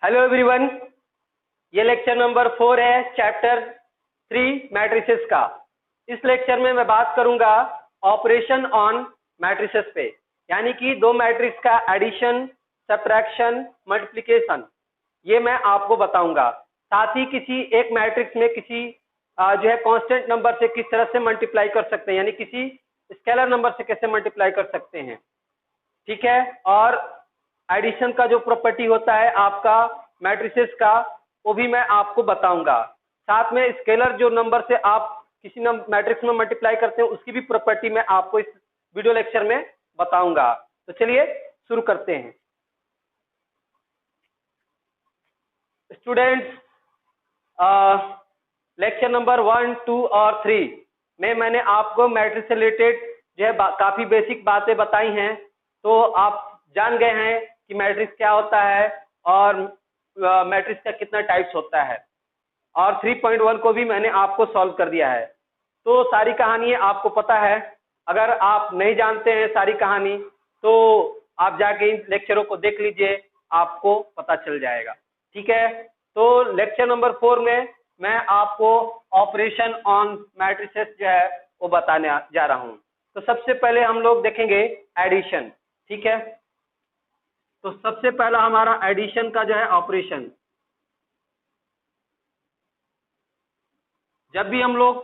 Hello everyone, ये lecture number 4 है chapter 3 matrices का। इस लेक्चर में मैं बात करूंगा ऑपरेशन ऑन मैट्रिसेस पे, यानी कि दो मैट्रिक्स का एडिशन, सब्ट्रैक्शन, मल्टीप्लिकेशन, ये मैं आपको बताऊंगा। साथ ही किसी एक मैट्रिक्स में किसी जो है कांस्टेंट नंबर से किस तरह से मल्टीप्लाई कर सकते हैं, यानी किसी स्केलर नंबर से कैसे मल्टीप्लाई कर सकते हैं, ठीक है। और एडिशन का जो प्रॉपर्टी होता है आपका मैट्रिसेस का, वो भी मैं आपको बताऊंगा। साथ में स्केलर जो नंबर से आप किसी मैट्रिक्स में मल्टीप्लाई करते हैं, उसकी भी प्रॉपर्टी मैं आपको इस वीडियो लेक्चर में बताऊंगा। तो चलिए शुरू करते हैं। स्टूडेंट्स, लेक्चर नंबर 1, 2 और 3 में मैंने आपको मैट्रिक्स से रिलेटेड जो है काफी बेसिक बातें बताई हैं। तो आप जान गए हैं कि मैट्रिक्स क्या होता है और मैट्रिक्स का कितना टाइप्स होता है, और 3.1 को भी मैंने आपको सॉल्व कर दिया है। तो सारी कहानी आपको पता है। अगर आप नहीं जानते हैं सारी कहानी तो आप जाके इन लेक्चरों को देख लीजिए, आपको पता चल जाएगा, ठीक है। तो लेक्चर नंबर 4 में मैं आपको ऑपरेशन ऑन मैट्रिसेस जो है वो बताने जा रहा हूं। तो सबसे पहले हम लोग देखेंगे एडिशन, ठीक है। तो सबसे पहला हमारा एडिशन का जो है ऑपरेशन। जब भी हम लोग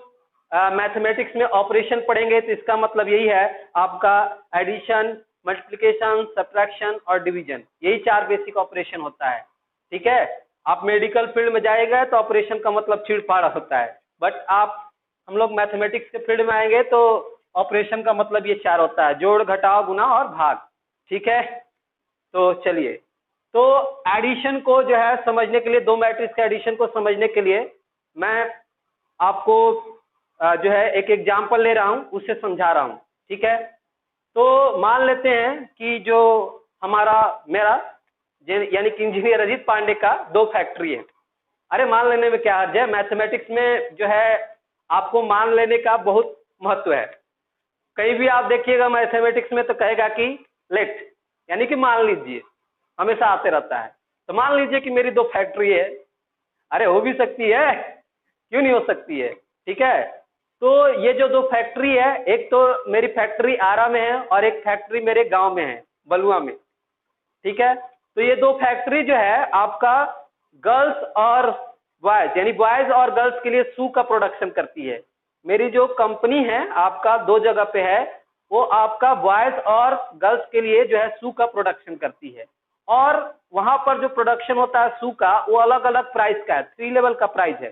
मैथमेटिक्स में ऑपरेशन पढ़ेंगे तो इसका मतलब यही है, आपका एडिशन, मल्टीप्लिकेशन, सब्ट्रैक्शन और डिवीजन, यही 4 बेसिक ऑपरेशन होता है, ठीक है। आप मेडिकल फील्ड में जाएगा तो ऑपरेशन का मतलब चीड़-फाड़ होता है, बट हम लोग मैथमेटिक्स के फील्ड में आएंगे तो ऑपरेशन का मतलब ये 4 होता है: जोड़, घटाव, गुणा और भाग, ठीक है। तो चलिए, तो एडिशन को जो है समझने के लिए, दो मैट्रिक्स के एडिशन को समझने के लिए मैं आपको जो है एक एग्जांपल ले रहा हूं, उससे समझा रहा हूं, ठीक है। तो मान लेते हैं कि जो मेरा यानी कि इंजीनियर अजीत पांडे का 2 फैक्ट्री है। अरे मान लेने में क्या हर्ज है, मैथमेटिक्स में जो है आपको मान लेने का बहुत महत्व है। कहीं भी आप देखिएगा मैथमेटिक्स में तो कहेगा कि लेट, यानी कि मान लीजिए, हमेशा आते रहता है। तो मान लीजिए कि मेरी 2 फैक्ट्री है। अरे हो भी सकती है, क्यों नहीं हो सकती है, ठीक है। तो ये जो 2 फैक्ट्री है, एक तो मेरी फैक्ट्री आरा में है और एक फैक्ट्री मेरे गांव में है, बलुआ में, ठीक है। तो ये 2 फैक्ट्री जो है आपका गर्ल्स और बॉयज, यानी बॉयज और गर्ल्स के लिए शू का प्रोडक्शन करती है। मेरी जो कंपनी है आपका 2 जगह पे है, वो आपका बॉयज और गर्ल्स के लिए जो है शू का प्रोडक्शन करती है। और वहां पर जो प्रोडक्शन होता है शू का, वो अलग अलग प्राइस का है, 3 लेवल का प्राइस है।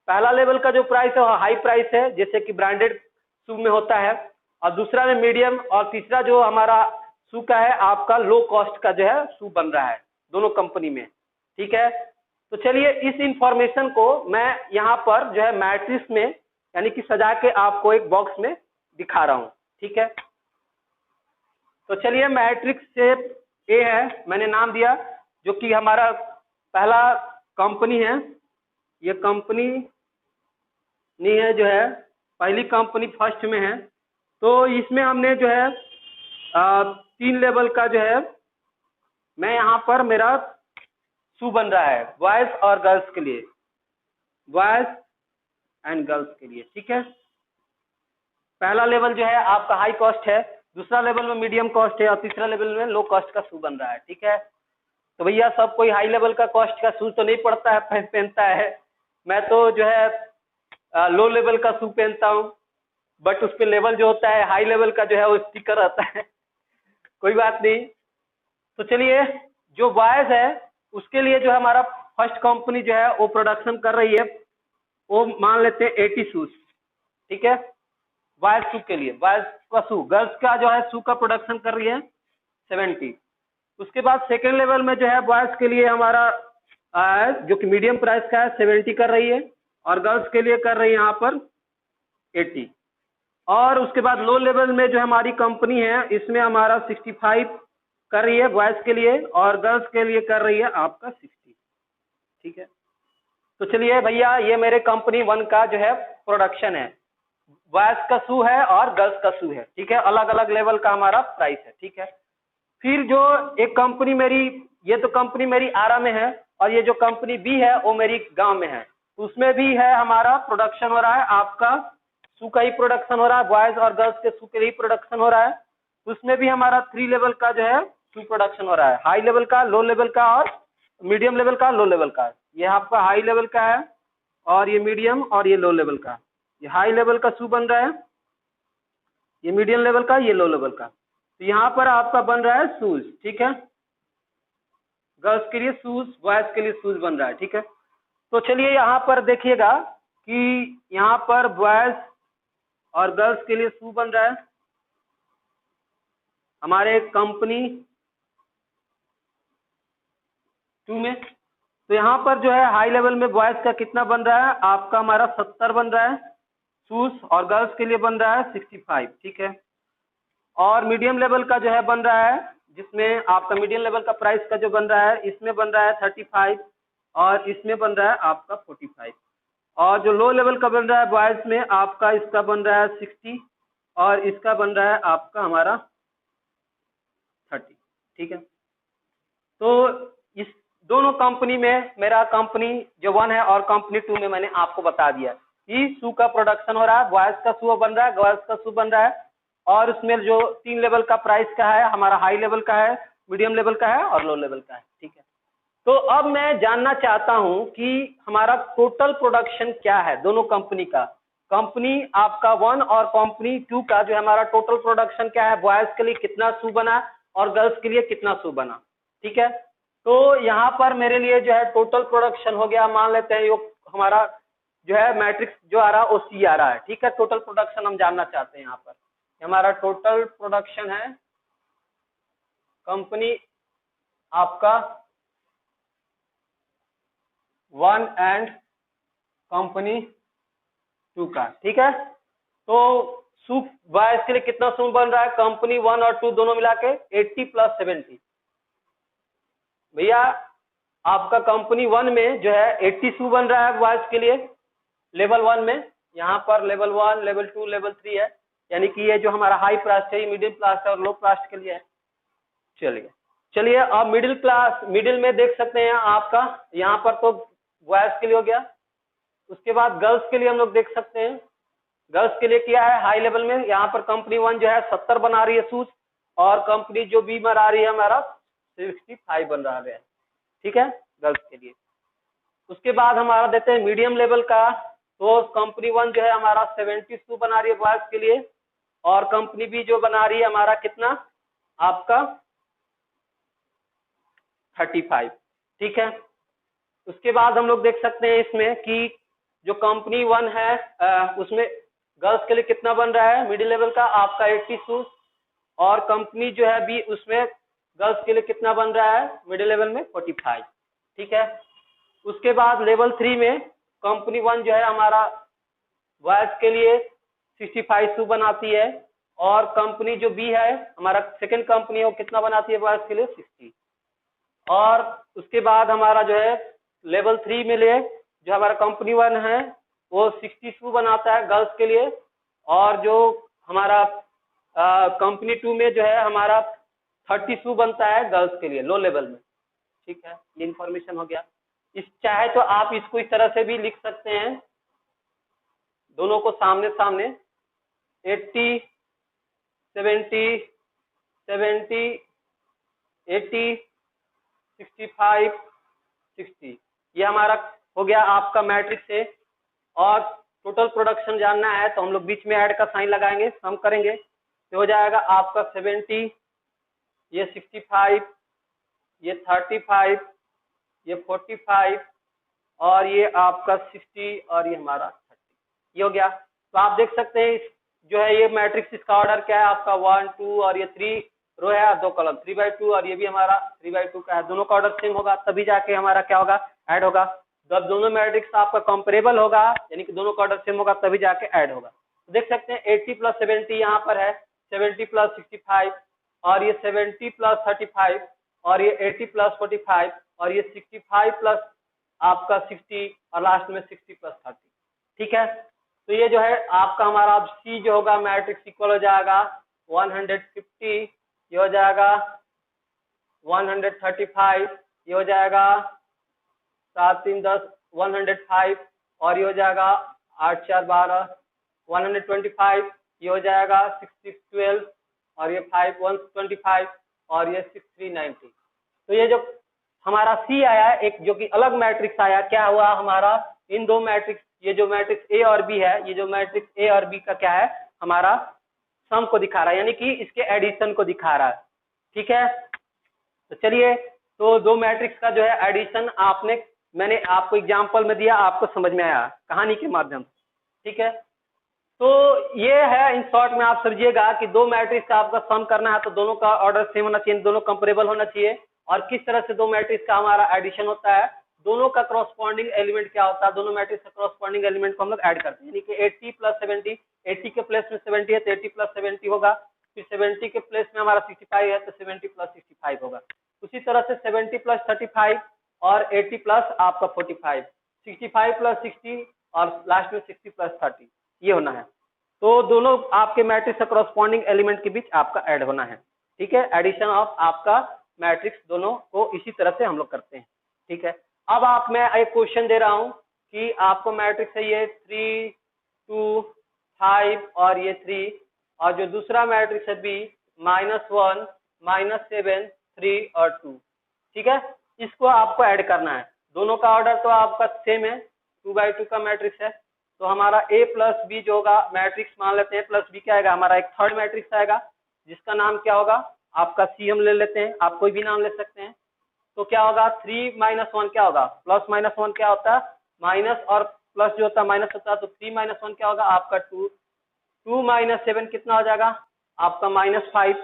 पहला लेवल का जो प्राइस है वो हाई प्राइस है, जैसे कि ब्रांडेड शू में होता है, और दूसरा में मीडियम, और तीसरा जो हमारा शू का है आपका लो कॉस्ट का जो है शू बन रहा है दोनों कंपनी में, ठीक है। तो चलिए इस इंफॉर्मेशन को मैं यहाँ पर जो है मैट्रिक्स में, यानी कि सजा के आपको एक बॉक्स में दिखा रहा हूँ, ठीक है। तो चलिए मैट्रिक्स से ए है, मैंने नाम दिया, जो कि हमारा पहला कंपनी है। ये कंपनी नहीं है, जो है पहली कंपनी फर्स्ट में है। तो इसमें हमने जो है 3 लेवल का जो है, मैं यहाँ पर मेरा शू बन रहा है बॉयज और गर्ल्स के लिए, बॉयज एंड गर्ल्स के लिए, ठीक है। पहला लेवल जो है आपका हाई कॉस्ट है, दूसरा लेवल में मीडियम कॉस्ट है, और तीसरा लेवल में लो कॉस्ट का शू बन रहा है, ठीक है। तो भैया सब कोई हाई लेवल का कॉस्ट का शू तो नहीं पड़ता है, पहनता है। मैं तो जो है लो लेवल का शू पहनता हूँ, बट उस पे लेवल जो होता है हाई लेवल का जो है वो स्टिकर रहता है। कोई बात नहीं। तो चलिए, जो बॉयज है उसके लिए जो है हमारा फर्स्ट कंपनी जो है वो प्रोडक्शन कर रही है, वो मान लेते हैं 80 शूज, ठीक है। बॉयज शू के लिए, बॉयज का शू, गर्ल्स का जो है शू का प्रोडक्शन कर रही है 70। उसके बाद सेकेंड लेवल में जो है बॉयज के लिए हमारा जो कि मीडियम प्राइस का है 70 कर रही है, और गर्ल्स के लिए कर रही है यहाँ पर 80। और उसके बाद लो लेवल में जो हमारी कंपनी है, इसमें हमारा 65 कर रही है बॉयज के लिए, और गर्ल्स के लिए कर रही है आपका 60, ठीक है। तो चलिए भैया, ये मेरे कंपनी 1 का जो है प्रोडक्शन है, बॉयज का शू है और गर्ल्स का शू है, ठीक है। अलग अलग लेवल का हमारा प्राइस है, ठीक है। फिर जो एक कंपनी मेरी ये तो कंपनी मेरी आरा में है और ये जो कंपनी बी है वो मेरी गांव में है, उसमें भी है हमारा प्रोडक्शन हो रहा है, आपका शू का ही प्रोडक्शन हो रहा है, बॉयज और गर्ल्स के शू के ही प्रोडक्शन हो रहा है। उसमें भी हमारा 3 लेवल का जो है शू प्रोडक्शन हो रहा है, हाई लेवल का, लो लेवल का और मीडियम लेवल का, लो लेवल का। ये आपका हाई लेवल का है और ये मीडियम और ये लो लेवल का। ये हाई लेवल का शू बन रहा है, ये मीडियम लेवल का, ये लो लेवल का। तो यहाँ पर आपका बन रहा है शूज, ठीक है, गर्ल्स के लिए शूज, बॉयज के लिए शूज बन रहा है, ठीक है। तो चलिए यहाँ पर देखिएगा कि यहाँ पर बॉयज और गर्ल्स के लिए शू बन रहा है हमारे कंपनी 2 में। तो यहाँ पर जो है हाई लेवल में बॉयज का कितना बन रहा है, आपका हमारा 70 बन रहा है शूज, और गर्ल्स के लिए बन रहा है 65, ठीक है। और मीडियम लेवल का जो है बन रहा है, जिसमें आपका मीडियम लेवल का प्राइस का जो बन रहा है, इसमें बन रहा है 35 और इसमें बन रहा है आपका 45। और जो लो लेवल का बन रहा है बॉयज में, आपका इसका बन रहा है 60 और इसका बन रहा है आपका हमारा 30, ठीक है। तो इस दोनों कंपनी में मेरा कंपनी जो 1 है और कंपनी 2 में मैंने आपको बता दिया कि शू का प्रोडक्शन हो रहा है, बॉयज का शू बन रहा है, गर्ल्स का शू बन रहा है, और उसमें जो 3 लेवल का प्राइस का है, हमारा हाई लेवल का है, मीडियम लेवल का है और लो लेवल का है, ठीक है। तो अब मैं जानना चाहता हूं कि हमारा टोटल प्रोडक्शन क्या है दोनों कंपनी का। कंपनी आपका 1 और कंपनी 2 का जो हमारा टोटल प्रोडक्शन क्या है, बॉयज के लिए कितना शू बना और गर्ल्स के लिए कितना शू बना, ठीक है। तो यहाँ पर मेरे लिए जो है टोटल प्रोडक्शन हो गया, मान लेते हैं हमारा जो है मैट्रिक्स जो आ रहा है वो सी आ रहा है, ठीक है। टोटल प्रोडक्शन हम जानना चाहते हैं, यहाँ पर हमारा टोटल प्रोडक्शन है कंपनी आपका 1 एंड कंपनी 2 का, ठीक है। तो शू बॉयज के लिए कितना शू बन रहा है, कंपनी 1 और 2 दोनों मिला के 80 + 70। भैया आपका कंपनी 1 में जो है 80 शू बन रहा है बॉयज के लिए लेवल 1 में, यहाँ पर लेवल 1, लेवल 2, लेवल 3 है, यानी कि ये जो हमारा हाई प्राइस है, मीडियम क्लास है और लो प्राइस के लिए है। चलिए अब मिडिल क्लास, मिडिल में देख सकते हैं आपका यहाँ पर तो बॉयज के लिए हो गया। उसके बाद गर्ल्स के लिए हम लोग देख सकते हैं, गर्ल्स के लिए क्या है हाई लेवल में, यहाँ पर कंपनी 1 जो है 70 बना रही है शूज और कंपनी जो बी बना रही है हमारा 65 बन रहा है, ठीक है, गर्ल्स के लिए। उसके बाद हमारा देते हैं मीडियम लेवल का, तो कंपनी 1 जो है हमारा 70 शू बना रही है बॉयज के लिए और कंपनी बी जो बना रही है हमारा कितना आपका 35, ठीक है। उसके बाद हम लोग देख सकते हैं इसमें कि जो कंपनी 1 है उसमें गर्ल्स के लिए कितना बन रहा है मिडिल लेवल का आपका 80 शूज, और कंपनी जो है बी उसमें गर्ल्स के लिए कितना बन रहा है मिडिल लेवल में 45, ठीक है। उसके बाद लेवल 3 में कंपनी 1 जो है हमारा बॉयज के लिए 65 शू बनाती है और कंपनी जो बी है हमारा सेकंड कंपनी है वो कितना बनाती है बॉयज के लिए 60। और उसके बाद हमारा जो है लेवल 3 में ले जो हमारा कंपनी 1 है वो 60 शू बनाता है गर्ल्स के लिए, और जो हमारा कंपनी 2 में जो है हमारा 30 शू बनता है गर्ल्स के लिए लो लेवल में, ठीक है। ये इंफॉर्मेशन हो गया। इस चाहे तो आप इसको इस तरह से भी लिख सकते हैं, दोनों को सामने सामने 80 70 70 80 65 60, ये हमारा हो गया आपका मैट्रिक्स से। और टोटल प्रोडक्शन जानना है तो हम लोग बीच में ऐड का साइन लगाएंगे, सम करेंगे तो हो जाएगा आपका 70, ये 65, ये 35, ये 45 और ये आपका 60 और ये हमारा 30, ये हो गया। तो आप देख सकते हैं जो है ये मैट्रिक्स इसका ऑर्डर क्या है आपका 1 2 और ये 3 रो है और 2 कॉलम 3/2 और ये भी हमारा 3/2 का है, दोनों का ऑर्डर सेम होगा तभी जाके हमारा क्या होगा ऐड होगा। जब दोनों मैट्रिक्स आपका कंपेरेबल होगा यानी कि दोनों का ऑर्डर सेम होगा तभी जाके ऐड होगा। तो देख सकते हैं 80 + 70 यहाँ पर है, 70 + 65 और ये 70 + 35 और ये 80 + 45 और ये 65 प्लस आपका 60 और लास्ट में 60 + 30, ठीक है। तो ये जो है आपका हमारा अब सी जो होगा मैट्रिक्स इक्वल हो जाएगा 150, ये हो जाएगा 135, ये हो जाएगा 7 3 10 105, और ये हो जाएगा 8 4 12 125, ये हो जाएगा 6 6 12, और ये 5 125, और ये 6 3 90। तो ये जो हमारा सी आया है, एक जो कि अलग मैट्रिक्स आया, क्या हुआ हमारा इन दो मैट्रिक्स, ये जो मैट्रिक्स ए और बी है, ये जो मैट्रिक्स ए और बी का क्या है हमारा सम को दिखा रहा है, यानी कि इसके एडिशन को दिखा रहा है। ठीक है, तो चलिए, तो दो मैट्रिक्स का जो है एडिशन मैंने आपको एग्जांपल में दिया, आपको समझ में आया कहानी के माध्यम से। ठीक है, तो ये है इन शॉर्ट में, आप समझिएगा कि दो मैट्रिक्स का आपका सम करना है तो दोनों का ऑर्डर सेम होना चाहिए, दोनों कंपेरेबल होना चाहिए। और किस तरह से दो मैट्रिक्स का हमारा एडिशन होता है, दोनों का करस्पॉन्डिंग एलिमेंट क्या होता है, दोनों मैट्रिक्स का करस्पॉन्डिंग एलिमेंट को हम लोग ऐड करते हैं, यानी कि 80 प्लस 70, 80 के प्लेस में 70 है तो 80 प्लस 70 होगा, फिर 70 के प्लेस में हमारा 65 है तो 70 प्लस 65 होगा। उसी तरह से 70 प्लस 35 और 80 प्लस आपका 45, 65 प्लस 60 और लास्ट में 60 प्लस 30, ये होना है। तो दोनों आपके मैट्रिक्स का करस्पॉन्डिंग एलिमेंट के बीच आपका ऐड होना है। ठीक है, एडिशन ऑफ आपका मैट्रिक्स दोनों को इसी तरह से हम लोग करते हैं। ठीक है, अब मैं एक क्वेश्चन दे रहा हूं कि आपको मैट्रिक्स है ये 3 2 5 और ये 3, और जो दूसरा मैट्रिक्स है बी -1 -7 3 और 2। ठीक है, इसको आपको ऐड करना है, दोनों का ऑर्डर तो आपका सेम है, 2/2 का मैट्रिक्स है। तो हमारा ए प्लस बी जो होगा मैट्रिक्स मान लेते हैं, प्लस बी क्या आएगा हमारा एक थर्ड मैट्रिक्स आएगा, जिसका नाम क्या होगा आपका सी हम ले लेते हैं, आप कोई भी नाम ले सकते हैं। तो क्या होगा 3 -1 क्या होगा, प्लस -1 क्या होता है माइनस, और प्लस जो होता है माइनस होता है, तो 3 -1 क्या होगा आपका 2, 2 - 7 कितना हो जाएगा आपका -5,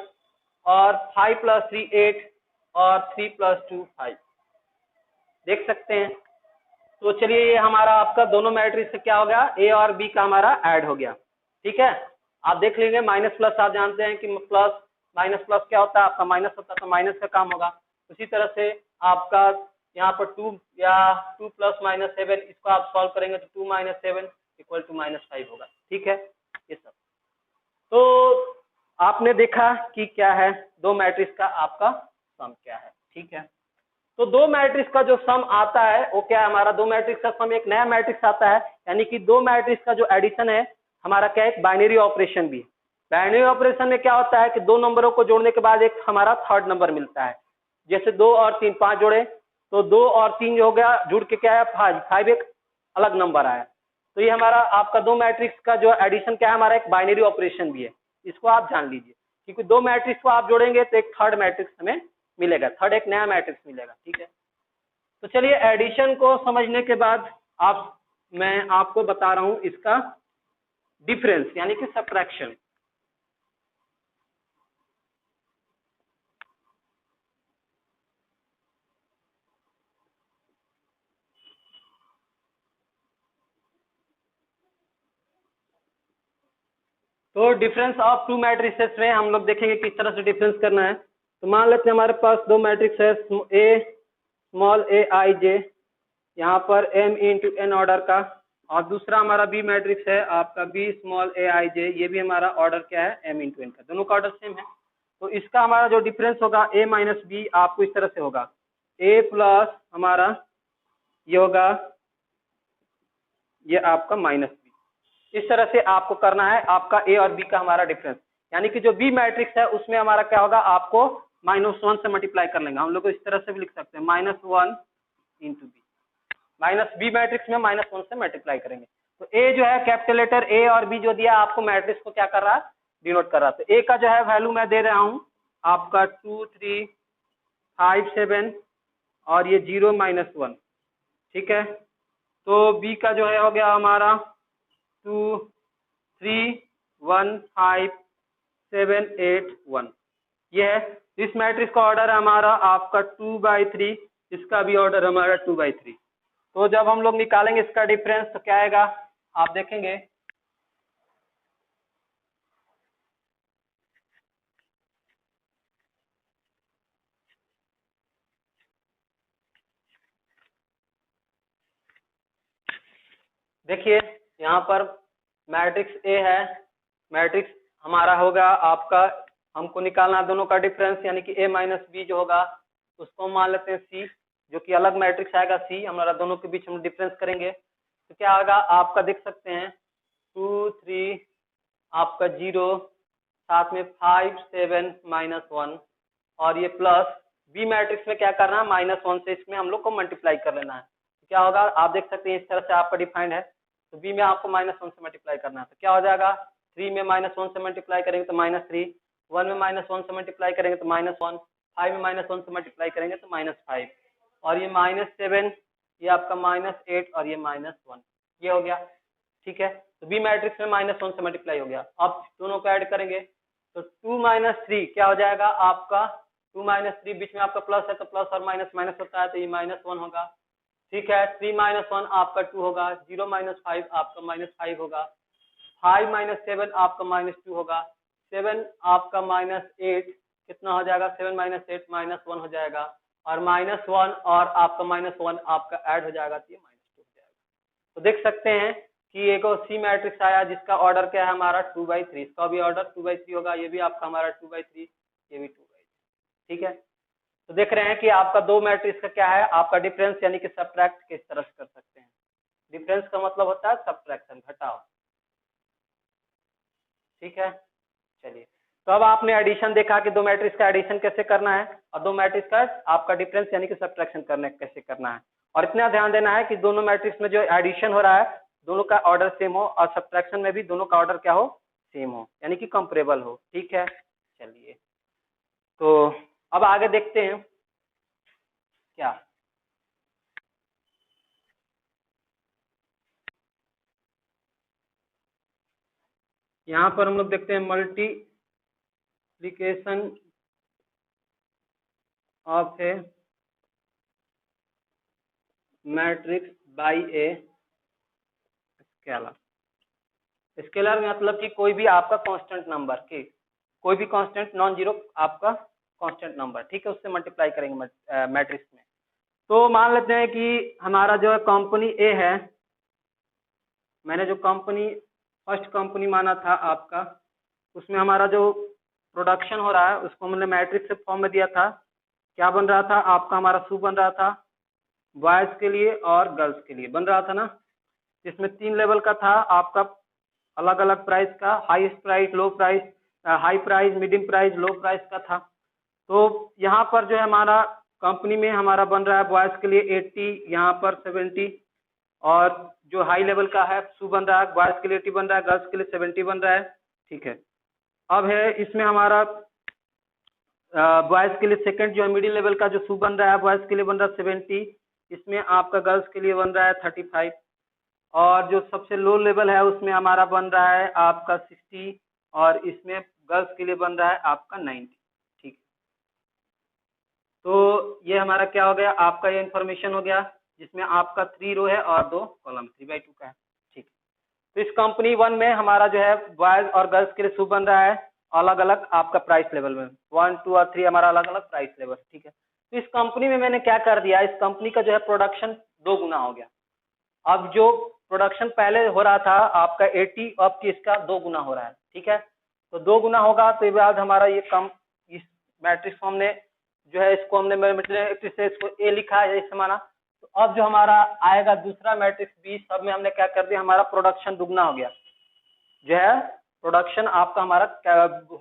और 5 + 3 8, और 3 + 2 5, देख सकते हैं। तो चलिए, ये हमारा आपका दोनों मैट्रिक्स से क्या हो गया, ए और बी का हमारा ऐड हो गया। ठीक है, आप देख लेंगे माइनस प्लस, आप जानते हैं कि प्लस माइनस प्लस क्या होता है आपका माइनस होता है, तो माइनस का काम होगा। उसी तरह से आपका यहाँ पर 2 या 2 + -7, इसको आप सॉल्व करेंगे तो 2 - 7 = -5 होगा। ठीक है, ये सब तो आपने देखा कि क्या है दो मैट्रिक्स का आपका सम क्या है। ठीक है, तो दो मैट्रिक्स का जो सम आता है वो क्या है हमारा, दो मैट्रिक्स का सम एक नया मैट्रिक्स आता है, यानी कि दो मैट्रिक्स का जो एडिशन है हमारा क्या है, बाइनरी ऑपरेशन भी। बाइनरी ऑपरेशन में क्या होता है कि दो नंबरों को जोड़ने के बाद एक हमारा थर्ड नंबर मिलता है, जैसे 2 और 3 5 जोड़े तो 2 और 3 हो गया, जुड़ के क्या है 5, 5 एक अलग नंबर आया। तो ये हमारा आपका दो मैट्रिक्स का जो एडिशन क्या है हमारा एक बाइनरी ऑपरेशन भी है, इसको आप जान लीजिए, क्योंकि दो मैट्रिक्स को आप जोड़ेंगे तो एक थर्ड मैट्रिक्स हमें मिलेगा, थर्ड एक नया मैट्रिक्स मिलेगा। ठीक है, तो चलिए एडिशन को समझने के बाद मैं आपको बता रहा हूं इसका डिफरेंस, यानी कि सब्ट्रैक्शन। तो डिफरेंस ऑफ टू मैट्रिसेस में हम लोग देखेंगे किस तरह से डिफरेंस करना है। तो मान लेते हैं हमारे पास दो मैट्रिक्स है, ए स्मॉल a i j, यहाँ पर m × n ऑर्डर का, और दूसरा हमारा बी मैट्रिक्स है आपका B small a i j, ये भी हमारा ऑर्डर क्या है m × n का, दोनों का ऑर्डर सेम है। तो इसका हमारा जो डिफरेंस होगा a - b आपको इस तरह से होगा, a प्लस हमारा ये होगा ये आपका -b, इस तरह से आपको करना है आपका ए और बी का हमारा डिफरेंस, यानी कि जो बी मैट्रिक्स है उसमें हमारा क्या होगा आपको -1 से मल्टीप्लाई कर लेंगे, हम लोग इस तरह से भी लिख सकते हैं -1 × b, माइनस बी मैट्रिक्स में -1 से मल्टीप्लाई करेंगे। तो ए जो है कैपिटल लेटर ए और बी जो दिया आपको मैट्रिक्स को क्या कर रहा है डिनोट कर रहा है। तो ए का जो है वैल्यू मैं दे रहा हूँ आपका 2 3 5 7 और ये 0 -1। ठीक है, तो बी का जो है हो गया हमारा 2 3 1 5 7 8 1, ये है। इस मैट्रिक्स का ऑर्डर है हमारा आपका 2/3, इसका भी ऑर्डर हमारा 2/3। तो जब हम लोग निकालेंगे इसका डिफरेंस तो क्या आएगा आप देखेंगे, देखिए यहाँ पर मैट्रिक्स ए है, मैट्रिक्स हमारा होगा आपका, हमको निकालना दोनों का डिफरेंस, यानी कि a - b जो होगा उसको हम मान लेते हैं सी, जो कि अलग मैट्रिक्स आएगा सी, हमारा दोनों के बीच हम डिफरेंस करेंगे तो क्या आएगा आपका, देख सकते हैं 2 3 आपका 0, साथ में 5 7 -1, और ये प्लस बी मैट्रिक्स में क्या करना है, -1 से इसमें हम लोग को मल्टीप्लाई कर लेना है। तो क्या होगा आप देख सकते हैं इस तरह से आपका डिफाइंड है, तो बी में आपको -1 से मल्टीप्लाई करना है, तो क्या हो जाएगा 3 में -1 से मल्टीप्लाई करेंगे तो -3, 1 में -1 से मल्टीप्लाई करेंगे तो -1, 5 में -1 से मल्टीप्लाई करेंगे तो -5, और ये -7, ये आपका -8 और ये -1, ये हो गया। ठीक है, तो बी मैट्रिक्स में -1 से मल्टीप्लाई हो गया। अब दोनों को ऐड करेंगे तो 2 - 3 क्या हो जाएगा आपका, 2 - 3 बीच में आपका प्लस है तो प्लस और माइनस माइनस होता है तो ये -1 होगा। ठीक है, 3 - 1 आपका 2 होगा, 0 - 5 आपका -5 होगा, 5 - 7 आपका -2 होगा, 7 आपका -8 कितना हो जाएगा, 7 - 8 -1 हो जाएगा, और -1 और आपका -1 आपका ऐड हो जाएगा तो ये -2 हो जाएगा। तो देख सकते हैं कि एक और सी मैट्रिक्स आया जिसका ऑर्डर क्या है हमारा 2/3, इसका भी ऑर्डर 2/3 होगा, ये भी आपका हमारा 2/3, ये भी 2/3। ठीक है, तो देख रहे हैं कि आपका दो मैट्रिक्स का क्या है, आपका डिफरेंस यानी कि सब्ट्रैक्ट किस तरह से कर सकते हैं। डिफरेंस का मतलब होता है सब्ट्रैक्शन, घटाव। ठीक है, चलिए, तो अब आपने एडिशन देखा कि दो मैट्रिक्स का एडिशन कैसे करना है, और दो मैट्रिक्स का आपका डिफरेंस यानी कि सब्ट्रैक्शन करने कैसे करना है। और इतना ध्यान देना है कि दोनों मैट्रिक्स में जो एडिशन हो रहा है दोनों का ऑर्डर सेम हो, और सब्ट्रैक्शन में भी दोनों का ऑर्डर क्या हो, सेम हो, यानी कि कंपेरेबल हो। ठीक है, चलिए, तो अब आगे देखते हैं क्या, यहाँ पर हम लोग देखते हैं multiplication of A matrix by a scalar. Scalar मतलब कि कोई भी आपका कांस्टेंट नंबर के, कोई भी कांस्टेंट नॉन जीरो आपका कांस्टेंट नंबर, ठीक है, उससे मल्टीप्लाई करेंगे मैट्रिक्स में। तो मान लेते हैं कि हमारा जो है कंपनी ए है, मैंने जो कंपनी फर्स्ट कंपनी माना था आपका, उसमें हमारा जो प्रोडक्शन हो रहा है उसको मैंने मैट्रिक्स फॉर्म में दिया था। क्या बन रहा था आपका, हमारा सूप बन रहा था बॉयज के लिए और गर्ल्स के लिए बन रहा था ना, जिसमें 3 लेवल का था आपका, अलग अलग प्राइस का, हाई प्राइस, लो price, high price, medium price, लो प्राइस का था। तो यहाँ पर जो है हमारा कंपनी में हमारा बन रहा है बॉयज के लिए 80, यहाँ पर 70, और जो हाई लेवल का है शू बन रहा है, बॉयज के लिए 80 बन रहा है, गर्ल्स के लिए 70 बन रहा है। ठीक है, अब है इसमें हमारा बॉयज के लिए सेकंड जो है मिडिल लेवल का जो शू बन रहा है बॉयज के लिए बन रहा है 70, इसमें आपका गर्ल्स के लिए बन रहा है 35, और जो सबसे लो लेवल है उसमें हमारा बन रहा है आपका 60, और इसमें गर्ल्स के लिए बन रहा है आपका 90। ठीक है, तो ये हमारा क्या हो गया, आपका ये इन्फॉर्मेशन हो गया जिसमें आपका 3 रो है और 2 कॉलम, 3/2 का है। ठीक, तो इस कंपनी 1 में हमारा जो है बॉयज और गर्ल्स के लिए शू बन रहा है अलग अलग आपका प्राइस लेवल में, 1 2 और 3 हमारा अलग अलग प्राइस लेवल। ठीक है, तो इस कंपनी में मैंने क्या कर दिया, इस कंपनी का जो है प्रोडक्शन 2 गुना हो गया। अब जो प्रोडक्शन पहले हो रहा था आपका 80, अब इसका 2 गुना हो रहा है। ठीक है, तो 2 गुना होगा तो बाद हमारा ये कम, इस मैट्रिक्स फॉर्म ने जो है इसको हमने मैट्रिक्स से इसको ए लिखा है इस माना। तो अब जो हमारा आएगा दूसरा मैट्रिक्स बी, सब में हमने क्या कर दिया, हमारा प्रोडक्शन दुगना हो गया, जो है प्रोडक्शन आपका हमारा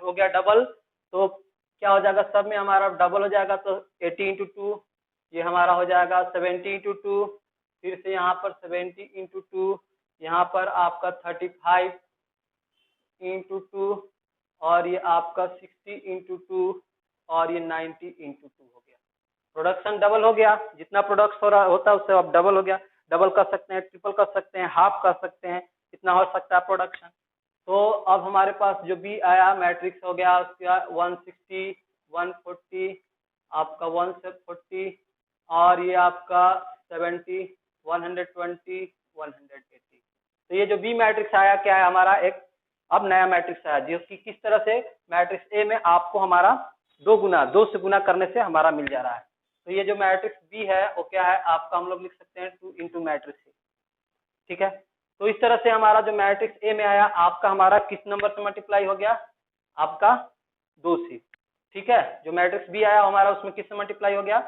हो गया डबल। तो क्या हो जाएगा, सब में हमारा डबल हो जाएगा, तो 80 × 2 ये हमारा हो जाएगा 70 × 2, फिर से यहाँ पर 70 × 2, यहाँ पर आपका 35 × 2, और ये आपका 60 × 2, और ये 90 × 2 हो गया। प्रोडक्शन डबल हो गया, जितना प्रोडक्ट हो रहा होता है उससे अब डबल हो गया। डबल कर सकते हैं, ट्रिपल कर सकते हैं, हाफ कर सकते हैं, कितना हो सकता है प्रोडक्शन। तो अब हमारे पास जो बी आया मैट्रिक्स हो गया उसका 160, 140, आपका 140, और ये आपका 70, 120, 180। तो ये जो बी मैट्रिक्स आया क्या है हमारा, एक अब नया मैट्रिक्स आया जो कि किस तरह से मैट्रिक्स ए में आपको हमारा 2 से गुना करने से हमारा मिल जा रहा है। तो ये जो मैट्रिक्स बी है वो क्या है आपका, हम लोग लिख सकते हैं 2 × मैट्रिक्स ए। ठीक है, तो इस तरह से हमारा जो मैट्रिक्स ए में आया आपका हमारा किस नंबर से मल्टीप्लाई हो गया, आपका 2 से। ठीक है, जो मैट्रिक्स बी आया हमारा उसमें किससे मल्टीप्लाई हो गया,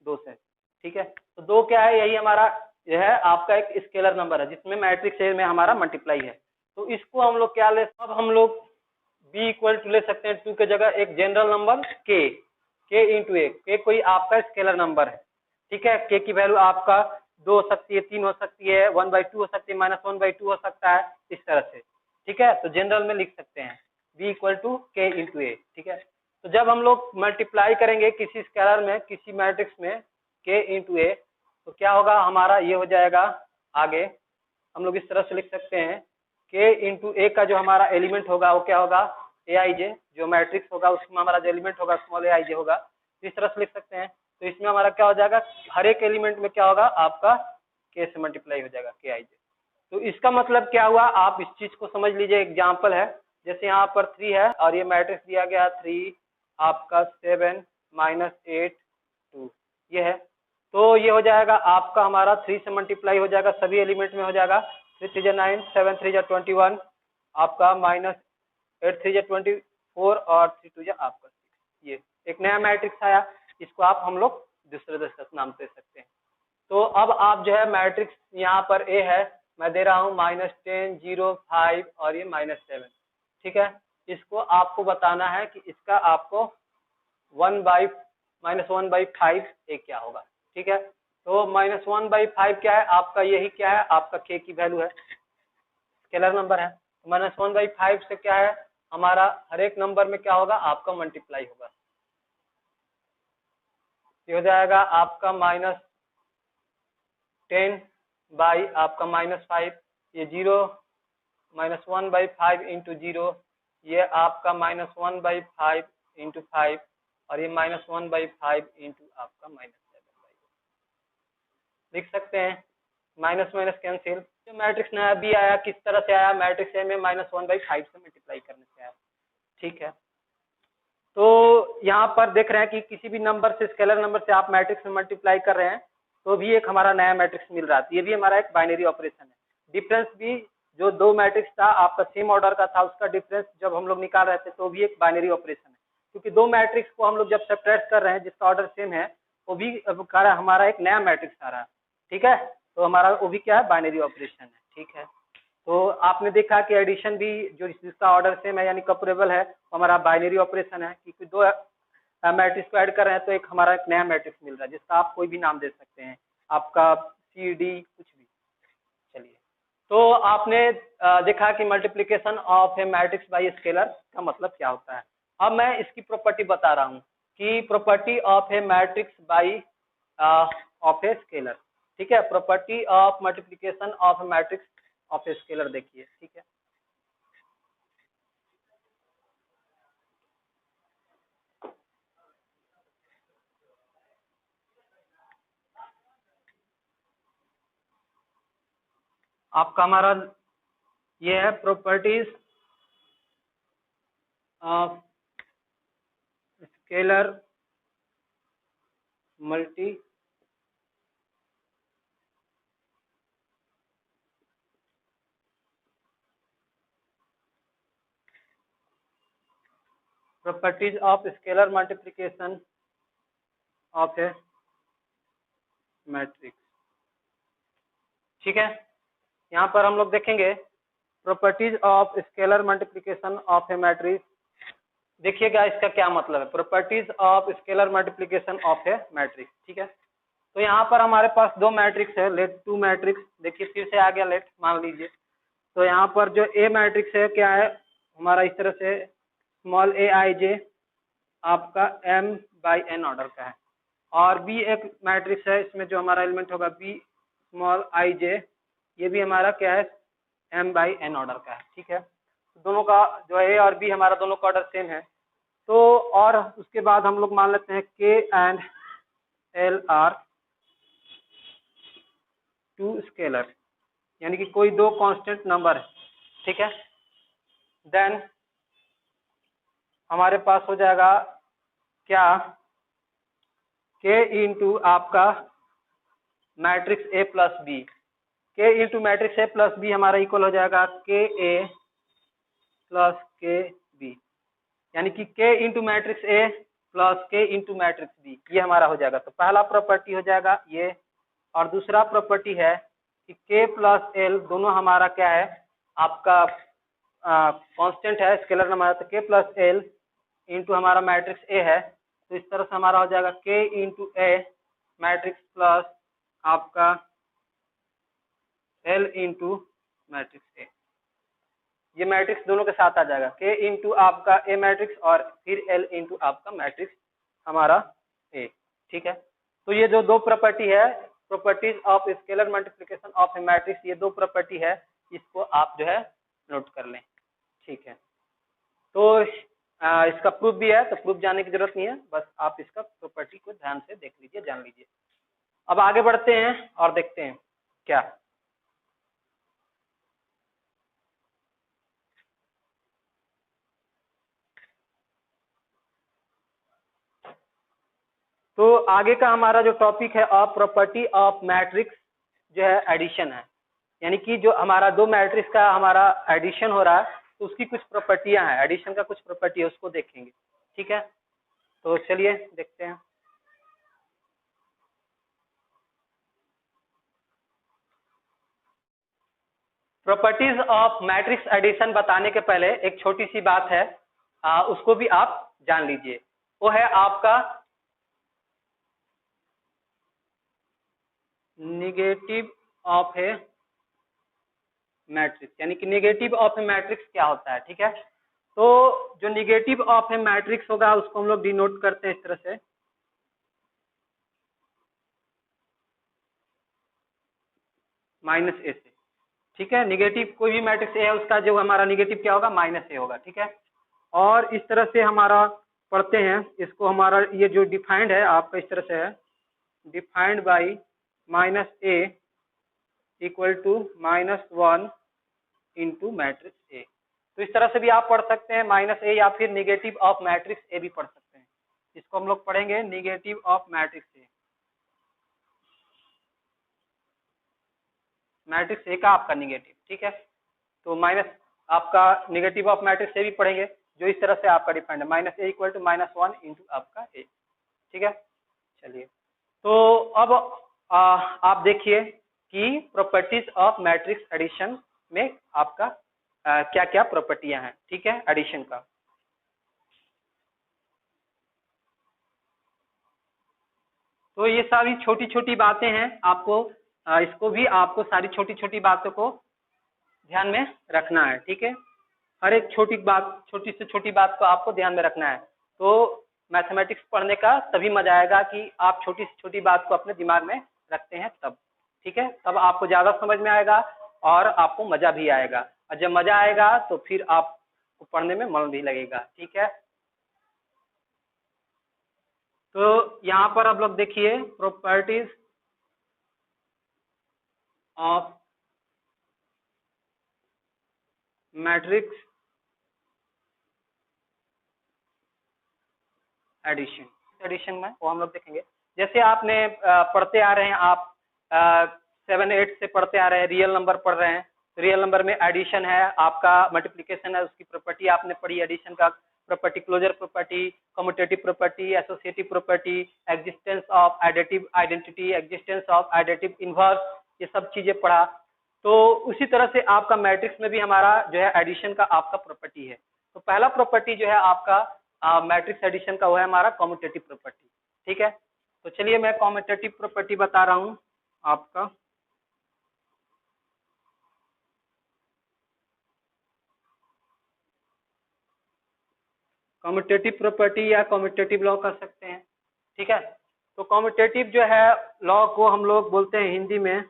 2 से। ठीक है, तो 2 क्या है, यही हमारा यह है आपका एक स्केलर नंबर है जिसमें मैट्रिक्स ए में हमारा मल्टीप्लाई है। तो इसको हम लोग क्या ले, अब हम लोग बी इक्वल टू ले सकते हैं 2 के जगह एक जनरल नंबर के इंटू ए। के कोई आपका स्केलर नंबर है। ठीक है, के की वैल्यू आपका 2 हो सकती है, 3 हो सकती है, 1/2 हो सकती है, -1/2 हो सकता है, इस तरह से। ठीक है, तो जनरल में लिख सकते हैं बी इक्वल टू के इंटू ए। ठीक है, तो जब हम लोग मल्टीप्लाई करेंगे किसी स्केलर में किसी मैट्रिक्स में के इंटू ए, तो क्या होगा हमारा, ये हो जाएगा आगे हम लोग इस तरह से लिख सकते हैं के इंटू ए का जो हमारा एलिमेंट होगा वो क्या होगा, ए आई जे। जो मैट्रिक्स होगा उसमें हमारा जो एलिमेंट होगा स्मॉल ए आई जे होगा, इस तरह से लिख सकते हैं। तो इसमें हमारा क्या हो जाएगा, हर एक एलिमेंट में क्या होगा आपका के से मल्टीप्लाई हो जाएगा, के आई जे। तो इसका मतलब क्या हुआ, आप इस चीज को समझ लीजिए। एग्जाम्पल है, जैसे यहाँ पर 3 है और ये मैट्रिक्स दिया गया 3 आपका 7 -8 2, ये है। तो ये हो जाएगा आपका हमारा 3 से मल्टीप्लाई हो जाएगा, सभी एलिमेंट में हो जाएगा। 3 3 9, 7 3 21 आपका, -8 3 24 और 3 2 आपका 6। ये एक नया मैट्रिक्स आया, इसको आप हम लोग दूसरे नाम दे सकते हैं। तो अब आप जो है मैट्रिक्स यहाँ पर ए है, मैं दे रहा हूँ -10 0 5 और ये -7। ठीक है, इसको आपको बताना है कि इसका आपको 1/-1/5 ए क्या होगा। ठीक है, तो -1/5 क्या है आपका, यही क्या है आपका के की वैल्यू है, स्केलर नंबर है। -1/5 से क्या है हमारा, हर एक नंबर में क्या होगा आपका मल्टीप्लाई होगा। ये हो जाएगा आपका -10 बाई आपका -5, ये 0 -1/5 इंटू 0, ये आपका -1/5 इंटू 5 और ये -1/5 इंटू आपका -7/5 लिख सकते हैं। Minus minus cancel. जो मैट्रिक्स नया बी आया किस तरह से आया, मैट्रिक्स ए में -1/5 से मल्टीप्लाई करने से आया। ठीक है, तो यहाँ पर देख रहे हैं कि किसी भी नंबर से, स्केलर नंबर से आप मैट्रिक्स में मल्टीप्लाई कर रहे हैं तो भी एक हमारा नया मैट्रिक्स मिल रहा है। ये भी हमारा एक बाइनरी ऑपरेशन है। डिफरेंस भी, जो 2 मैट्रिक्स था आपका सेम ऑर्डर का था, उसका डिफरेंस जब हम लोग निकाल रहे थे तो भी एक बाइनरी ऑपरेशन है, क्योंकि 2 मैट्रिक्स को हम लोग जब सब्ट्रैक्ट कर रहे हैं जिसका ऑर्डर सेम है, वो भी हमारा एक नया मैट्रिक्स आ रहा है। ठीक है, तो हमारा वो भी क्या है, बाइनरी ऑपरेशन है। ठीक है, तो आपने देखा कि एडिशन भी जो जिसका ऑर्डर सेम है यानी कपरेबल है, हमारा बाइनरी ऑपरेशन है, क्योंकि 2 मैट्रिक्स को ऐड कर रहे हैं तो एक हमारा एक नया मैट्रिक्स मिल रहा है जिसका आप कोई भी नाम दे सकते हैं, आपका सी डी कुछ भी। चलिए, तो आपने देखा कि multiplication of A matrix bye scalar का मतलब क्या होता है। अब मैं इसकी प्रॉपर्टी बता रहा हूँ कि property of A matrix bye of a scalar. ठीक है, property of multiplication of A matrix of a scalar देखिए। ठीक है, आपका हमारा ये है properties of scalar multi properties of scalar multiplication of A matrix. ठीक है, यहाँ पर हम लोग देखेंगे properties of scalar multiplication of A matrix. देखिएगा इसका क्या मतलब है, properties of scalar multiplication of A matrix. ठीक है, तो यहाँ पर हमारे पास 2 मैट्रिक्स है, लेट 2 मैट्रिक्स। देखिए फिर से आ गया लेट, मान लीजिए। तो यहाँ पर जो ए मैट्रिक्स है क्या है हमारा, इस तरह से स्मॉल ए आई जे आपका m/n ऑर्डर का है, और बी एक मैट्रिक्स है, इसमें जो हमारा एलिमेंट होगा बी स्मॉल आई जे, ये भी हमारा क्या है m/n ऑर्डर का है। ठीक है, तो दोनों का जो ए और बी हमारा दोनों का ऑर्डर सेम है। तो और उसके बाद हम लोग मान लेते हैं के एंड एल आर 2 स्केलर, यानी कि कोई 2 कांस्टेंट नंबर है। ठीक है, देन हमारे पास हो जाएगा क्या, के इंटू आपका matrix A plus B. K into matrix A plus B हमारा इक्वल हो जाएगा के ए प्लस के बी, यानी कि के इंटू मैट्रिक्स ए प्लस के इंटू मैट्रिक्स बी, ये हमारा हो जाएगा। तो पहला प्रॉपर्टी हो जाएगा ये, और दूसरा प्रॉपर्टी है कि के प्लस एल दोनों हमारा क्या है, आपका कांस्टेंट है, स्केलर नंबर है, तो के प्लस एल इंटू हमारा मैट्रिक्स ए है, तो इस तरह से हमारा हो जाएगा के इंटू ए मैट्रिक्स प्लस आपका एल इंटू मैट्रिक्स ए। ये मैट्रिक्स दोनों के साथ आ जाएगा, के इंटू आपका ए मैट्रिक्स और फिर एल इंटू आपका मैट्रिक्स हमारा ए। ठीक है, तो ये जो दो प्रॉपर्टी है, properties of scalar multiplication of A matrix, ये दो प्रॉपर्टी है, इसको आप जो है नोट कर लें। ठीक है, तो इसका प्रूफ भी है, तो प्रूफ जानने की जरूरत नहीं है, बस आप इसका प्रॉपर्टी को ध्यान से देख लीजिए, जान लीजिए। अब आगे बढ़ते हैं और देखते हैं क्या। तो आगे का हमारा जो टॉपिक है ऑफ प्रॉपर्टी ऑफ मैट्रिक्स जो है एडिशन है, यानी कि जो हमारा दो मैट्रिक्स का हमारा एडिशन हो रहा है तो उसकी कुछ प्रॉपर्टियां हैं, एडिशन का कुछ प्रॉपर्टी है, उसको देखेंगे। ठीक है, तो चलिए देखते हैं। प्रॉपर्टीज ऑफ मैट्रिक्स एडिशन बताने के पहले एक छोटी सी बात है, उसको भी आप जान लीजिए। वो है आपका निगेटिव ऑफ ए मैट्रिक्स, यानी कि निगेटिव ऑफ ए मैट्रिक्स क्या होता है। ठीक है, तो जो निगेटिव ऑफ ए मैट्रिक्स होगा उसको हम लोग डिनोट करते हैं इस तरह से, माइनस ए से। ठीक है, निगेटिव कोई भी मैट्रिक्स ए है उसका जो हमारा निगेटिव क्या होगा, माइनस ए होगा। ठीक है, और इस तरह से हमारा पढ़ते हैं इसको, हमारा ये जो डिफाइंड है आपका इस तरह से है, defined by minus A equal to -1 into matrix A. तो इस तरह से भी आप पढ़ सकते हैं माइनस ए, या फिर निगेटिव ऑफ मैट्रिक्स ए भी पढ़ सकते हैं। इसको हम लोग पढ़ेंगे negative of matrix A, matrix A का आपका निगेटिव। ठीक है, तो माइनस आपका निगेटिव ऑफ मैट्रिक्स ए भी पढ़ेंगे, जो इस तरह से आपका डिफाइंड है, minus A equal to -1 into आपका ए। ठीक है, चलिए, तो अब आप देखिए कि प्रॉपर्टीज ऑफ मैट्रिक्स एडिशन में आपका क्या क्या प्रॉपर्टियां हैं। ठीक है, एडिशन का। तो ये सारी छोटी छोटी बातें हैं, आपको इसको भी आपको सारी छोटी छोटी बातों को ध्यान में रखना है। ठीक है, हर एक छोटी बात, छोटी से छोटी बात को आपको ध्यान में रखना है, तो मैथमेटिक्स पढ़ने का तभी मजा आएगा कि आप छोटी से छोटी बात को अपने दिमाग में रखते हैं तब। ठीक है, तब आपको ज्यादा समझ में आएगा और आपको मजा भी आएगा, और जब मजा आएगा तो फिर आपको पढ़ने में मन भी लगेगा। ठीक है, तो यहाँ पर आप लोग देखिए properties of matrix addition, addition में वो हम लोग देखेंगे। जैसे आपने पढ़ते आ रहे हैं, आप 7-8 से पढ़ते आ रहे हैं, रियल नंबर पढ़ रहे हैं, तो रियल नंबर में एडिशन है, आपका मल्टीप्लिकेशन है, उसकी प्रॉपर्टी आपने पढ़ी, एडिशन का property, closure property, commutative property, associative property, existence of additive identity, existence of additive inverse, ये सब चीजें पढ़ा। तो उसी तरह से आपका मैट्रिक्स में भी हमारा जो है एडिशन का आपका प्रॉपर्टी है। तो पहला प्रॉपर्टी जो है आपका मैट्रिक्स एडिशन का वो है हमारा कम्यूटेटिव प्रॉपर्टी। ठीक है, तो चलिए मैं कम्यूटेटिव प्रॉपर्टी बता रहा हूँ आपका। कम्यूटेटिव प्रॉपर्टी या कम्यूटेटिव लॉ कर सकते हैं। ठीक है, तो कम्यूटेटिव जो है लॉ को हम लोग बोलते हैं हिंदी में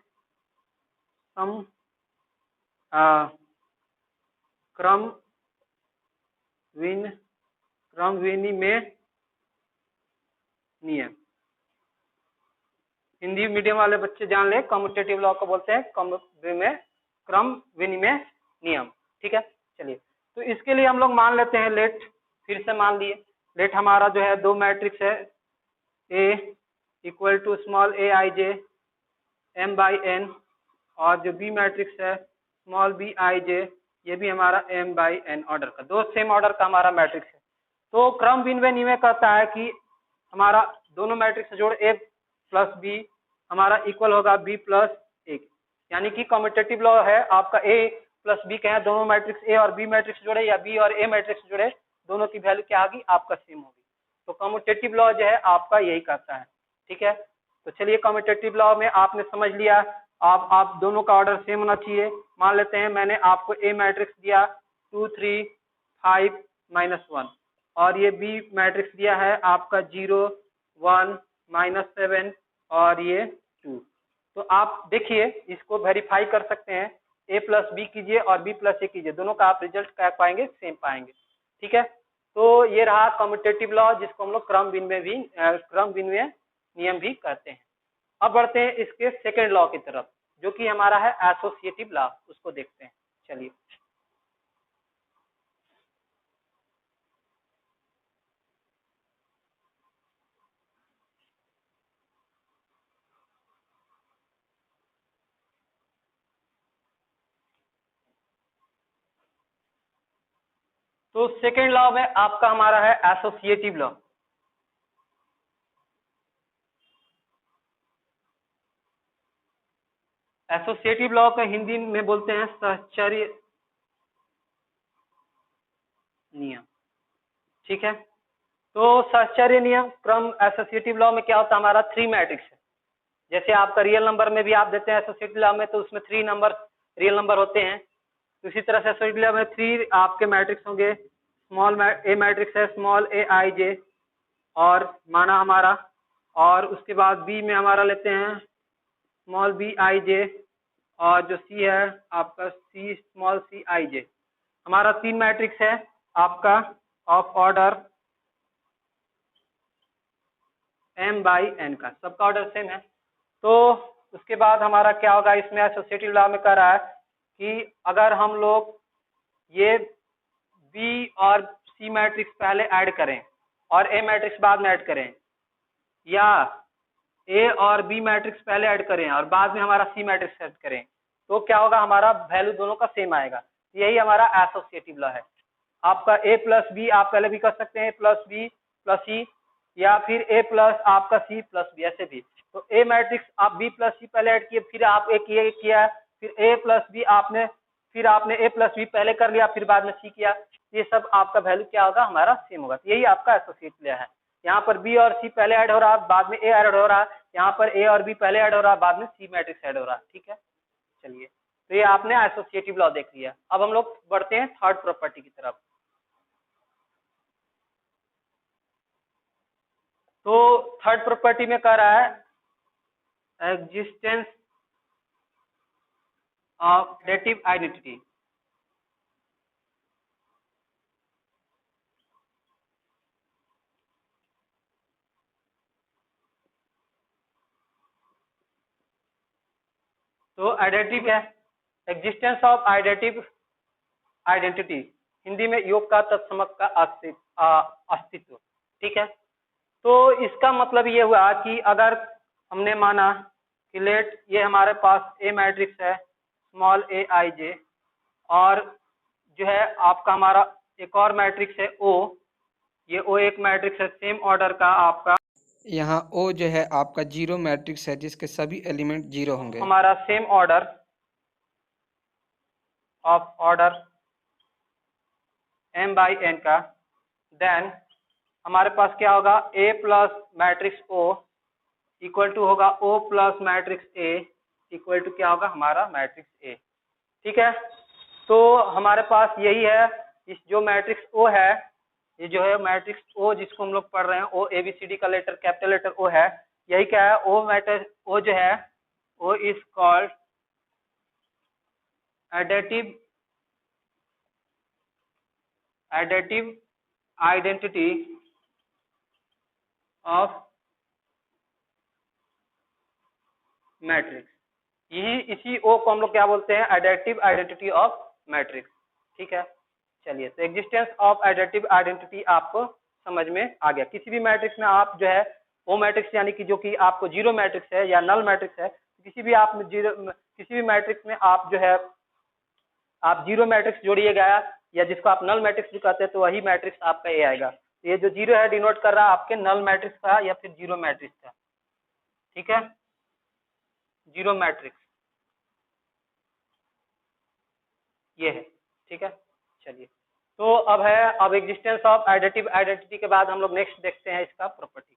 क्रम विनिमय नियम। हिंदी मीडियम वाले बच्चे जान ले, कम्यूटेटिव लॉ को बोलते हैं क्रम विनिमय नियम। ठीक है, चलिए, तो इसके लिए हम लोग मान लेते हैं लेट, फिर से मान लिए लेट हमारा जो है दो मैट्रिक्स है, A equal to small a i j m by n, और जो बी मैट्रिक्स है स्मॉल बी आई जे, ये भी हमारा एम बाई एन ऑर्डर का, दो सेम ऑर्डर का हमारा मैट्रिक्स है। तो क्रम विनिमय नियम कहता है कि हमारा दोनों मैट्रिक्स से जोड़ ए प्लस बी हमारा इक्वल होगा बी प्लस ए, यानी कि कम्यूटेटिव लॉ है आपका ए प्लस बी कहें दोनों मैट्रिक्स ए और बी मैट्रिक्स जोड़े या बी और ए मैट्रिक्स जोड़े, दोनों की वैल्यू क्या होगी आपका सेम होगी। तो कम्यूटेटिव लॉ जो है आपका यही कहता है। ठीक है, तो चलिए कम्यूटेटिव लॉ में आपने समझ लिया, आप दोनों का ऑर्डर सेम होना चाहिए। मान लेते हैं मैंने आपको ए मैट्रिक्स दिया 2 3 5 -1 और ये बी मैट्रिक्स दिया है आपका 0 1 -7 और ये 2। तो आप देखिए इसको वेरीफाई कर सकते हैं, ए प्लस बी कीजिए और बी प्लस ए कीजिए, दोनों का आप रिजल्ट क्या पाएंगे सेम पाएंगे। ठीक है, तो ये रहा कम्यूटेटिव लॉ जिसको हम लोग क्रम विनिमय नियम भी कहते हैं। अब बढ़ते हैं इसके सेकेंड लॉ की तरफ जो कि हमारा है एसोसिएटिव लॉ, उसको देखते हैं। चलिए तो सेकेंड लॉ में आपका हमारा है एसोसिएटिव लॉ। एसोसिएटिव लॉ का हिंदी में बोलते हैं सहचर्य नियम। ठीक है, तो सहचर्य नियम क्रम एसोसिएटिव लॉ में क्या होता है हमारा 3 मैट्रिक्स है, जैसे आपका रियल नंबर में भी आप देते हैं एसोसिएटिव लॉ में तो उसमें 3 नंबर रियल नंबर होते हैं, तो इसी तरह से एसोसिएटिव लॉ में 3 आपके मैट्रिक्स होंगे। स्मॉल ए मैट्रिक्स है स्मॉल ए आई जे और माना हमारा, और उसके बाद बी में हमारा लेते हैं स्मॉल बी आई जे और जो सी है आपका सी स्मॉल सी आई जे। हमारा 3 मैट्रिक्स है आपका of order m by n का, सबका ऑर्डर सेम है। तो उसके बाद हमारा क्या होगा इसमें एसोसिएटिव लॉ में कह रहा है कि अगर हम लोग ये बी और सी मैट्रिक्स पहले ऐड करें और ए मैट्रिक्स बाद में ऐड करें, या ए और बी मैट्रिक्स पहले ऐड करें और बाद में हमारा सी मैट्रिक्स ऐड करें, तो क्या होगा हमारा वैल्यू दोनों का सेम आएगा। यही हमारा एसोसिएटिव लॉ है। आपका ए प्लस बी आप पहले भी कर सकते हैं प्लस बी प्लस सी, या फिर ए प्लस आपका सी प्लस बी, ऐसे भी। तो ए मैट्रिक्स आप बी प्लस सी पहले ऐड किए, फिर आप ए किया, फिर ए प्लस बी आपने, फिर आपने ए प्लस बी पहले कर लिया फिर बाद में सी किया, ये सब आपका वैल्यू क्या होगा हमारा सेम होगा। तो यही आपका एसोसिएटिव लॉ है। यहाँ पर बी और सी पहले ऐड हो रहा है बाद में ए ऐड हो रहा है, यहाँ पर ए और बी पहले ऐड हो रहा है बाद में सी मैट्रिक्स ऐड हो रहा है। ठीक है, चलिए तो ये आपने एसोसिएटिव लॉ देख लिया। अब हम लोग बढ़ते हैं थर्ड प्रॉपर्टी की तरफ। तो थर्ड प्रॉपर्टी में कह रहा है एग्जिस्टेंस ऑफ एडेटिव आइडेंटिटी। तो एडेटिव है एग्जिस्टेंस ऑफ आइडेंटिटी, हिंदी में योग का तत्समक का अस्तित्व। ठीक है, तो इसका मतलब ये हुआ कि अगर हमने माना कि लेट ये हमारे पास ए मैट्रिक्स है स्मॉल ए आई जे और जो है आपका हमारा एक और मैट्रिक्स है ओ, ये ओ एक मैट्रिक्स है सेम ऑर्डर का आपका, यहाँ ओ जो है आपका 0 मैट्रिक्स है जिसके सभी एलिमेंट 0 होंगे। हमारा same order of order m by n का, देन हमारे पास क्या होगा a plus matrix o equal to होगा o plus matrix a equal to क्या होगा हमारा मैट्रिक्स a। ठीक है, तो हमारे पास यही है, इस जो मैट्रिक्स o है, ये जो है मैट्रिक्स o जिसको हम लोग पढ़ रहे हैं o ABCD का लेटर कैपिटल लेटर o है, यही क्या है o मैट्रिक्स o जो है o is called additive identity of matrix. यही इसी ओ को हम लोग क्या बोलते हैं एडेटिव आइडेंटिटी ऑफ मैट्रिक्स। ठीक है, चलिए तो एग्जिस्टेंस ऑफ एडेटिव आइडेंटिटी आपको समझ में आ गया। किसी भी मैट्रिक्स में आप जो है ओ मैट्रिक्स यानी कि जो कि आपको 0 मैट्रिक्स है या नल मैट्रिक्स है, किसी भी मैट्रिक्स में आप जो है आप 0 मैट्रिक्स जोड़िएगा या जिसको आप नल मैट्रिक्स भी कहते हैं तो वही मैट्रिक्स आपका ए आएगा। ये जो जीरो है डिनोट कर रहा है आपके नल मैट्रिक्स का या फिर जीरो मैट्रिक्स का, ठीक है, जीरो मैट्रिक्स ये है, ठीक है। चलिए, तो अब एग्जिस्टेंस ऑफ एडिटिव आइडेंटिटी के बाद हम लोग नेक्स्ट देखते हैं इसका प्रॉपर्टी।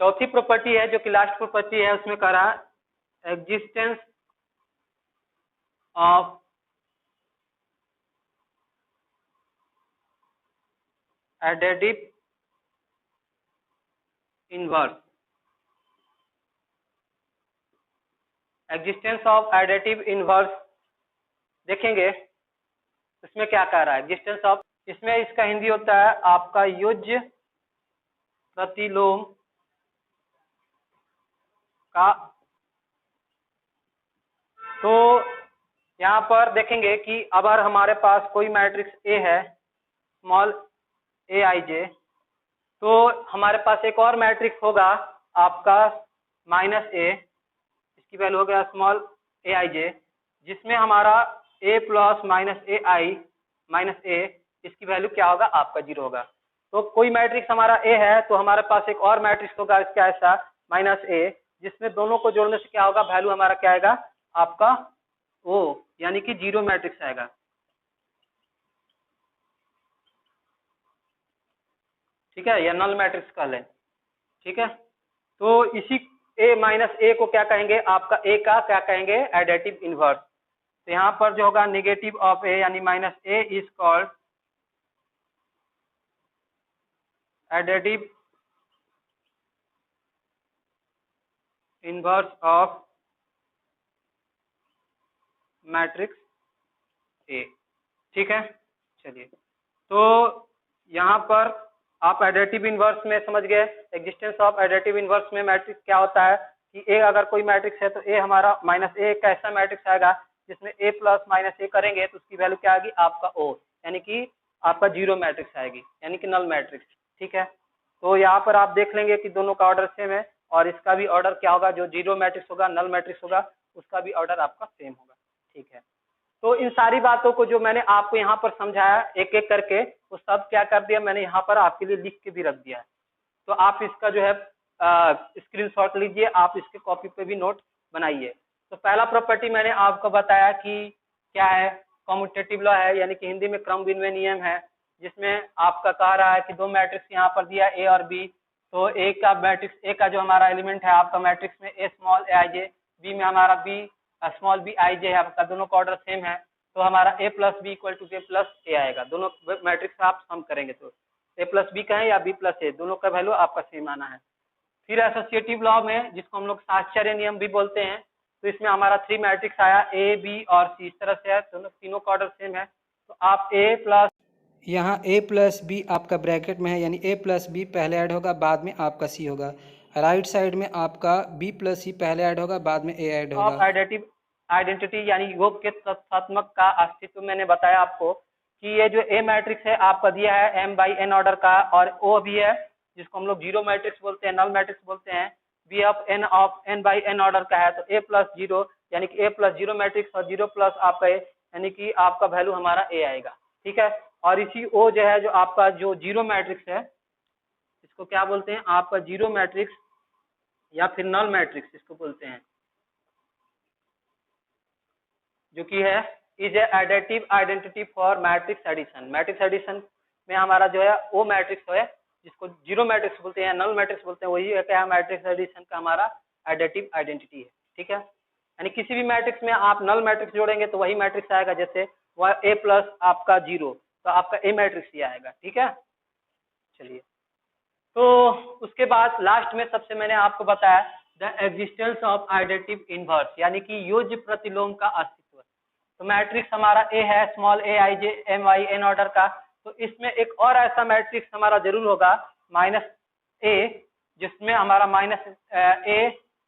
चौथी प्रॉपर्टी है जो कि लास्ट प्रॉपर्टी है, उसमें कह रहा है existence of additive inverse. Existence of additive inverse देखेंगे इसमें क्या कह रहा है, एग्जिस्टेंस ऑफ, इसमें इसका हिंदी होता है आपका युज्य प्रतिलोम का। तो यहाँ पर देखेंगे कि अगर हमारे पास कोई मैट्रिक्स ए है स्मॉल ए आई जे, तो हमारे पास एक और मैट्रिक्स होगा आपका माइनस ए, इसकी वैल्यू हो गया स्मॉल ए आई जे, जिसमें हमारा A plus minus a I minus ए, इसकी वैल्यू क्या होगा आपका जीरो होगा। तो कोई मैट्रिक्स हमारा ए है तो हमारे पास एक और मैट्रिक्स होगा इसका ऐसा माइनस ए, जिसमें दोनों को जोड़ने से क्या होगा, वैल्यू हमारा क्या आएगा आपका ओ, यानी कि जीरो मैट्रिक्स आएगा, ठीक है, या नल मैट्रिक्स कह लें, ठीक है। तो इसी ए माइनस ए को क्या कहेंगे, आपका ए का क्या कहेंगे एडिटिव इनवर्स। तो यहाँ पर जो होगा नेगेटिव ऑफ ए यानी minus A is called additive inverse of matrix A, ठीक है। चलिए, तो यहाँ पर आप एडिटिव इनवर्स में समझ गए, एग्जिस्टेंस ऑफ एडिटिव इनवर्स में मैट्रिक्स क्या होता है कि ए अगर कोई मैट्रिक्स है तो ए हमारा माइनस ए एक ऐसा मैट्रिक्स आएगा जिसमें ए प्लस माइनस ए करेंगे तो उसकी वैल्यू क्या आएगी आपका ओ, यानी कि आपका जीरो मैट्रिक्स आएगी, यानी कि नल मैट्रिक्स, ठीक है। तो यहाँ पर आप देख लेंगे कि दोनों का ऑर्डर सेम है और इसका भी ऑर्डर क्या होगा, जो जीरो मैट्रिक्स होगा नल मैट्रिक्स होगा उसका भी ऑर्डर आपका सेम होगा, ठीक है। तो इन सारी बातों को जो मैंने आपको यहाँ पर समझाया एक एक करके, वो सब क्या कर दिया मैंने यहाँ पर आपके लिए लिख के भी रख दिया है। तो आप इसका जो है स्क्रीनशॉट लीजिए, आप इसके कॉपी पे भी नोट बनाइए। तो पहला प्रॉपर्टी मैंने आपको बताया कि क्या है, कॉम्यूटेटिव लॉ है, यानी कि हिंदी में क्रम विनिमय नियम है, जिसमें आपका कह रहा है कि दो मैट्रिक्स यहाँ पर दिया ए और बी, तो ए का मैट्रिक्स ए का जो हमारा एलिमेंट है आपका मैट्रिक्स में ए small a i J, B में हमारा B small b i j है, आपका दोनों का ऑर्डर सेम है, तो हमारा A plus B equal to B plus A आएगा। दोनों मैट्रिक्स आप सम करेंगे तो ए प्लस बी कहें या बी प्लस ए, दोनों का वैल्यू आपका सेम आना है। फिर एसोसिएटिव लॉ में, जिसको हम लोग साहचर्य नियम भी बोलते हैं, तो इसमें हमारा थ्री मैट्रिक्स आया ए बी और सी, इस तरह से है, दोनों तीनों का ऑर्डर सेम है, तो आप ए प्लस, यहाँ ए प्लस बी आपका ब्रैकेट में है, यानी ए प्लस बी पहले ऐड होगा बाद में आपका सी होगा। राइट साइड में आपका बी प्लस सी पहले ऐड होगा बाद में ए ऐड ऑफ होगा। एडिटिव आइडेंटिटी यानी योग के तथ्यात्मक का अस्तित्व मैंने बताया आपको कि ये जो ए मैट्रिक्स है आपका दिया है एम बाई एन ऑर्डर का, और ओ भी है जिसको हम लोग जीरो मैट्रिक्स बोलते हैं, नल मैट्रिक्स बोलते हैं, B of N by N order का है, तो ए प्लस जीरो यानी कि ए प्लस जीरो मैट्रिक्स और जीरो प्लस आपका ए, यानी कि आपका वैल्यू हमारा ए आएगा, ठीक है। और इसी ओ जो है जो आपका जो जीरो मैट्रिक्स है, इसको क्या बोलते हैं आपका जीरो मैट्रिक्स या फिर नल मैट्रिक्स इसको बोलते हैं, जो कि है is a additive identity for matrix addition. Matrix addition में हमारा जो है वो मैट्रिक्स है जिसको जीरो मैट्रिक्स बोलते हैं, नल मैट्रिक्स बोलते हैं, वही है क्या मैट्रिक्स एडिशन का हमारा एडिटिव आइडेंटिटी है, ठीक है। यानी किसी भी मैट्रिक्स में आप नल मैट्रिक्स जोड़ेंगे तो वही मैट्रिक्स आएगा, जैसे वह ए प्लस आपका जीरो, तो आपका ए मैट्रिक्स ही आएगा, ठीक है। चलिए, तो उसके बाद लास्ट में सबसे मैंने आपको बताया द एग्जिस्टेंस ऑफ आइडेंटिव इनवर्स, यानी कि योज्य प्रतिलोम का अस्तित्व। तो मैट्रिक्स हमारा ए है small a i j m i n order का, तो इसमें एक और ऐसा मैट्रिक्स हमारा जरूर होगा माइनस ए, जिसमें हमारा minus a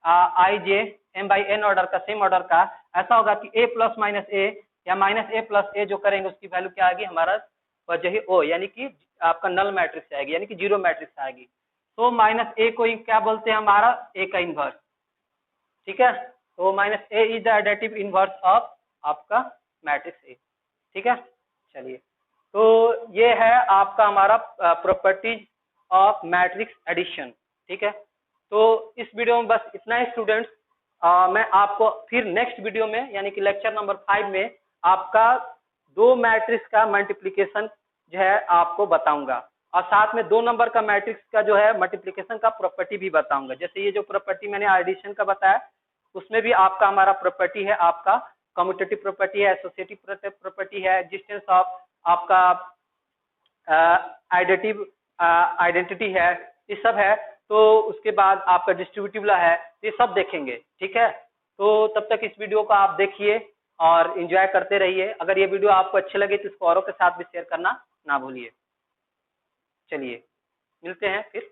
i j m by N order का सेम ऑर्डर का, ऐसा होगा कि ए प्लस माइनस ए या माइनस ए प्लस ए जो करेंगे उसकी वैल्यू क्या आएगी हमारा वजह ओ, यानी कि आपका नल मैट्रिक्स आएगी, यानी कि जीरो मैट्रिक्स आएगी। तो माइनस ए को क्या बोलते हैं, हमारा ए का इनवर्स, ठीक है। तो minus A is the additive inverse of आपका मैट्रिक्स ए, ठीक है। चलिए, तो ये है आपका हमारा प्रॉपर्टीज ऑफ मैट्रिक्स एडिशन, ठीक है। तो इस वीडियो में बस इतना ही स्टूडेंट्स। मैं आपको फिर नेक्स्ट वीडियो में यानी कि लेक्चर नंबर 5 में आपका दो मैट्रिक्स का मल्टीप्लिकेशन जो है आपको बताऊंगा, और साथ में 2 नंबर का मैट्रिक्स का जो है मल्टीप्लिकेशन का प्रॉपर्टी भी बताऊंगा। जैसे ये जो प्रॉपर्टी मैंने एडिशन का बताया, उसमें भी आपका हमारा प्रॉपर्टी है, आपका कम्यूटेटिव प्रॉपर्टी है, एसोसिएटिव प्रॉपर्टी है, एग्जिस्टेंस ऑफ आपका आइडेंटिटी है, ये सब है। तो उसके बाद आपका डिस्ट्रीब्यूटिव लॉ है, ये सब देखेंगे, ठीक है। तो तब तक इस वीडियो को आप देखिए और एंजॉय करते रहिए। अगर ये वीडियो आपको अच्छे लगे तो इसको औरों के साथ भी शेयर करना ना भूलिए। चलिए, मिलते हैं फिर।